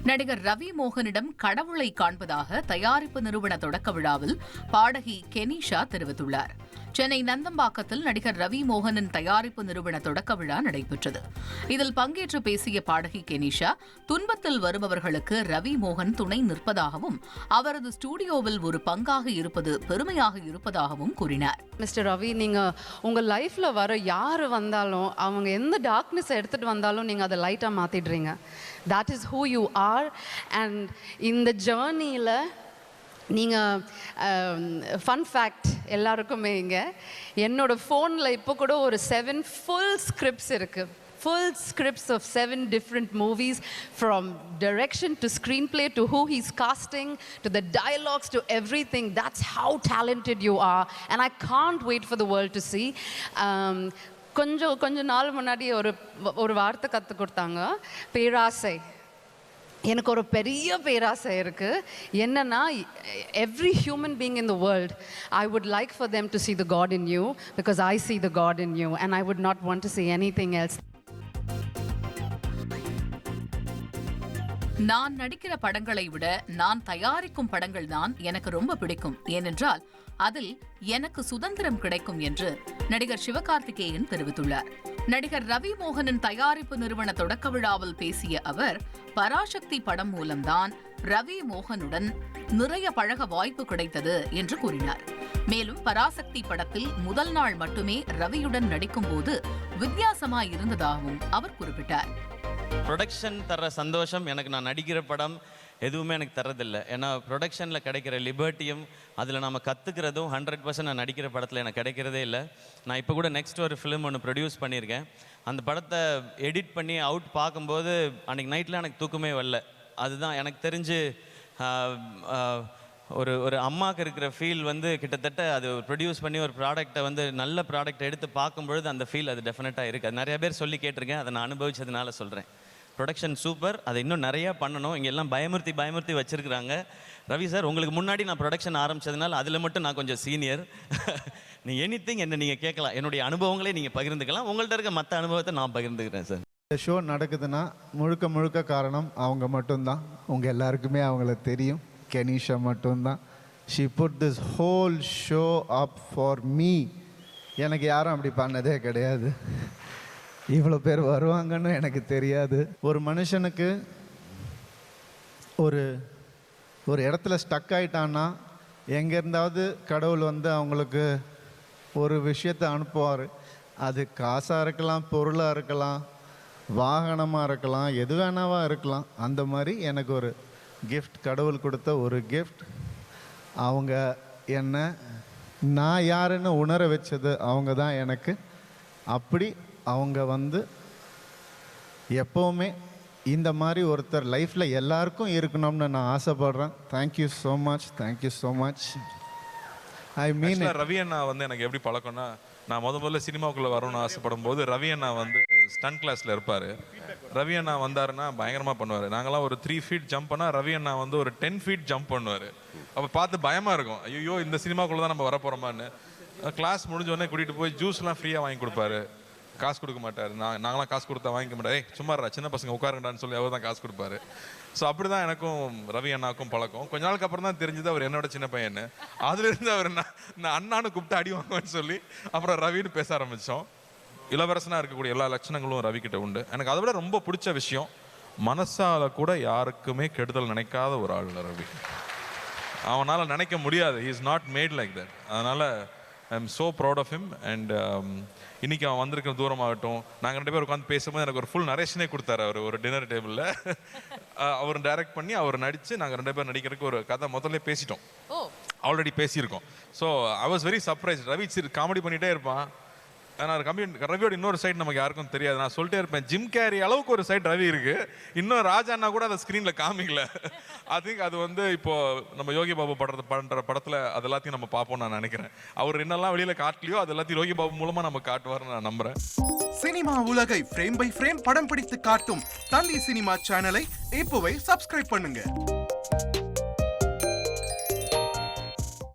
நடிகர் ரவி மோகனிடம் கடவுளை காண்பதாக தயாரிப்பு நிறுவன தொடக்க விழாவில் பாடகி கெனிஷா தெரிவித்துள்ளார். சென்னை நந்தம்பாக்கத்தில் நடிகர் ரவி மோகனின் தயாரிப்பு நிறுவன தொடக்க விழா நடைபெற்றது. இதில் பங்கேற்று பேசிய பாடகி கெனிஷா, துன்பத்தில் வருபவர்களுக்கு ரவி மோகன் துணை நிற்பதாகவும் அவரது ஸ்டுடியோவில் ஒரு பங்காக இருப்பது பெருமையாக இருப்பதாகவும் கூறினார். மிஸ்டர் ரவி, நீங்க உங்க லைஃப்ல வர யாரு வந்தாலும் அவங்க எந்த டார்க்னஸ் எடுத்துட்டு வந்தாலும் நீங்க அதை லைட்டா மாத்திடுறீங்க. That is who you are. And இந்த ஜேர்னியில் நீங்கள் ஃபன் ஃபேக்ட் எல்லாருக்குமே இங்கே என்னோட ஃபோனில் இப்போ கூட ஒரு 7 full scripts இருக்குது. Full scripts of 7 different movies, from direction to screenplay to who he's casting to the dialogues to everything. That's how talented you are, and I can't wait for the world to see. கொஞ்ச நாள் முன்னாடி ஒரு வார்த்தை கற்றுக் கொடுத்தாங்க, பேராசை. எனக்கு ஒரு பெரிய பேராசை இருக்குது. என்னன்னா, every human being in the world, I would like for them to see the God in you, because I see the God in you, and I would not want to see anything else. நான் நடிக்கிற படங்களை விட நான் தயாரிக்கும் படங்கள் தான் எனக்கு ரொம்ப பிடிக்கும். ஏனென்றால் அதில் எனக்கு சுதந்திரம் கிடைக்கும் என்று நடிகர் சிவகார்த்திகேயன் தெரிவித்துள்ளார். நடிகர் ரவி மோகனின் தயாரிப்பு நிறுவன தொடக்க விழாவில் பேசிய அவர், பராசக்தி படம் மூலம்தான் ரவி மோகனுடன் நிறைய பழக வாய்ப்பு கிடைத்தது என்று கூறினார். மேலும் பராசக்தி படத்தில் முதல் நாள் மட்டுமே ரவியுடன் நடிக்கும் போது வித்தியாசமாய் இருந்ததாகவும் அவர் குறிப்பிட்டார். ப்ரொடக்ஷன் தர்ற சந்தோஷம் எனக்கு நான் நடிக்கிற படம் எதுவுமே எனக்கு தரதில்லை. ஏன்னா ப்ரொடக்ஷனில் கிடைக்கிற லிபர்ட்டியும் அதில் நம்ம கற்றுக்கிறதும் 100% நான் நடிக்கிற படத்தில் எனக்கு கிடைக்கிறதே இல்லை. நான் இப்போ கூட நெக்ஸ்ட் ஒரு ஃபிலிம் ஒன்று ப்ரொடியூஸ் பண்ணியிருக்கேன். அந்த படத்தை எடிட் பண்ணி அவுட் பார்க்கும்போது அன்றைக்கி நைட்டில் எனக்கு தூக்கமே வரல. அதுதான் எனக்கு தெரிஞ்சு ஒரு அம்மாவுக்கு இருக்கிற ஃபீல் கிட்டத்தட்ட அது ப்ரொடியூஸ் பண்ணி ஒரு ப்ராடக்டை நல்ல ப்ராடக்டை எடுத்து பார்க்கும்பொழுது அந்த ஃபீல் அது டெஃபினட்டாக இருக்குது. அது நிறைய பேர் சொல்லி கேட்டிருக்கேன், அதை நான் அனுபவிச்சதுனால சொல்கிறேன். ப்ரொடக்ஷன் சூப்பர், அதை இன்னும் நிறையா பண்ணணும். இங்கே எல்லாம் பயமுறுத்தி வச்சுருக்குறாங்க. ரவி சார், உங்களுக்கு முன்னாடி நான் ப்ரொடக்ஷன் ஆரம்பித்ததுனால அதில் மட்டும் நான் கொஞ்சம் சீனியர். நீங்கள் எனிதிங் என்ன நீங்கள் கேட்கலாம், என்னுடைய அனுபவங்களே நீங்கள் பகிர்ந்துக்கலாம். உங்கள்கிட்ட இருக்க மற்ற அனுபவத்தை நான் பகிர்ந்துக்கிறேன் சார். இந்த ஷோ நடக்குதுன்னா முழுக்க காரணம் அவங்க மட்டும்தான். உங்கள் எல்லாருக்குமே அவங்கள தெரியும். கெனிஷா மட்டும்தான். She put this whole show up for me. எனக்கு யாரும் அப்படி பண்ணதே கிடையாது. இவ்வளோ பேர் வருவாங்கன்னு எனக்கு தெரியாது. ஒரு மனுஷனுக்கு ஒரு இடத்துல ஸ்டக் ஆகிட்டான்னா எங்கேருந்தாவது கடவுள் அவங்களுக்கு ஒரு விஷயத்தை அனுப்புவார். அது காசாக இருக்கலாம், பொருளாக இருக்கலாம், வாகனமாக இருக்கலாம், எது வேணாவா இருக்கலாம். அந்த மாதிரி எனக்கு ஒரு கிஃப்ட், கடவுள் கொடுத்த ஒரு கிஃப்ட். அவங்க என்ன நான் யாருன்னு உணர வச்சது அவங்க தான் எனக்கு. அப்படி அவங்க எப்போவுமே இந்த மாதிரி ஒருத்தர் லைஃப்பில் எல்லாருக்கும் இருக்கணும்னு நான் ஆசைப்படுறேன். Thank you so much, thank you so much. I mean, Ravi அண்ணா எனக்கு எப்படி பழக்கம்னா, நான் முதல்ல சினிமாவுக்குள்ளே வரணும்னு ஆசைப்படும் போது ரவி அண்ணா ஸ்டண்ட் கிளாஸில் இருப்பார். ரவி அண்ணா வந்தாருன்னா பயங்கரமாக பண்ணுவார். நாங்களாம் ஒரு 3 feet ஜம்ப் பண்ணால் ரவி அண்ணா ஒரு 10 feet ஜம்ப் பண்ணுவார். அப்போ பார்த்து பயமாக இருக்கும், ஐயோ இந்த சினிமாக்குள்ளே தான் நம்ம வர போகிறோமான்னு. கிளாஸ் முடிஞ்சோடனே கூட்டிகிட்டு போய் ஜூஸ்லாம் ஃப்ரீயாக வாங்கி கொடுப்பாரு. காசு கொடுக்க மாட்டார். நாங்களாம் காசு கொடுத்தா வாங்கிக்க மாட்டார். சும்மாரா சின்ன பசங்க உட்காருங்கடான்னு சொல்லி அவர் தான் காசு கொடுப்பாரு. ஸோ அப்படி தான் எனக்கும் ரவி அண்ணாவுக்கும் பழக்கம். கொஞ்ச நாளுக்கு அப்புறம் தான் தெரிஞ்சது அவர் என்னோட சின்ன பையன்னு. அதுலேருந்து அவர் நான் அண்ணான்னு கூப்பிட்டு அடி வாங்குவேன்னு சொல்லி அப்புறம் ரவின்னு பேச ஆரம்பித்தோம். இளவரசனாக இருக்கக்கூடிய எல்லா லட்சணங்களும் ரவிக்கிட்ட உண்டு. எனக்கு அதை விட ரொம்ப பிடிச்ச விஷயம், மனசால கூட யாருக்குமே கெடுதல் நினைக்காத ஒரு ஆள் ரவி. அவனால் நினைக்க முடியாது. He is not mad like that. அதனால் I am so proud of him. And இன்றைக்கி அவன் வந்திருக்கிற தூரமாகட்டும், நாங்கள் 2 பேர் உட்காந்து பேசும்போது எனக்கு ஒரு ஃபுல் நரேஷனே கொடுத்தாரு. அவர் ஒரு டின்னர் டேபிளில் அவர் டைரக்ட் பண்ணி அவர் நடித்து நாங்கள் 2 பேர் நடிக்கிறதுக்கு ஒரு கதை முதல்ல பேசிட்டோம், ஆல்ரெடி பேசியிருக்கோம். So I was very surprise. Ravi comedy பண்ணிகிட்டே இருப்பான். ஆனால் ரவியோட இன்னொரு சைடு நமக்கு யாருக்கும் தெரியாது. நான் சொல்லிட்டே இருப்பேன், ஜிம் கேரி அளவுக்கு ஒரு சைடு ரவி இருக்குது. இன்னும் ராஜாண்ணா கூட அதை ஸ்க்ரீனில் காமிக்கல. ஐ திங்க் அது இப்போ நம்ம யோகி பாபு பண்ணுற படத்தில் அது எல்லாத்தையும் நம்ம பார்ப்போம் நான் நினைக்கிறேன். அவர் என்னெல்லாம் வெளியில் காட்டலையோ அது எல்லாத்தையும் யோகி பாபு மூலமாக நம்ம காட்டுவார்னு நான் நம்புகிறேன். சினிமா உலகை ஃப்ரேம் பை ஃப்ரேம் படம் பிடித்து காட்டும் தந்தி சினிமா சேனலை இப்போவே சப்ஸ்கிரைப் பண்ணுங்க.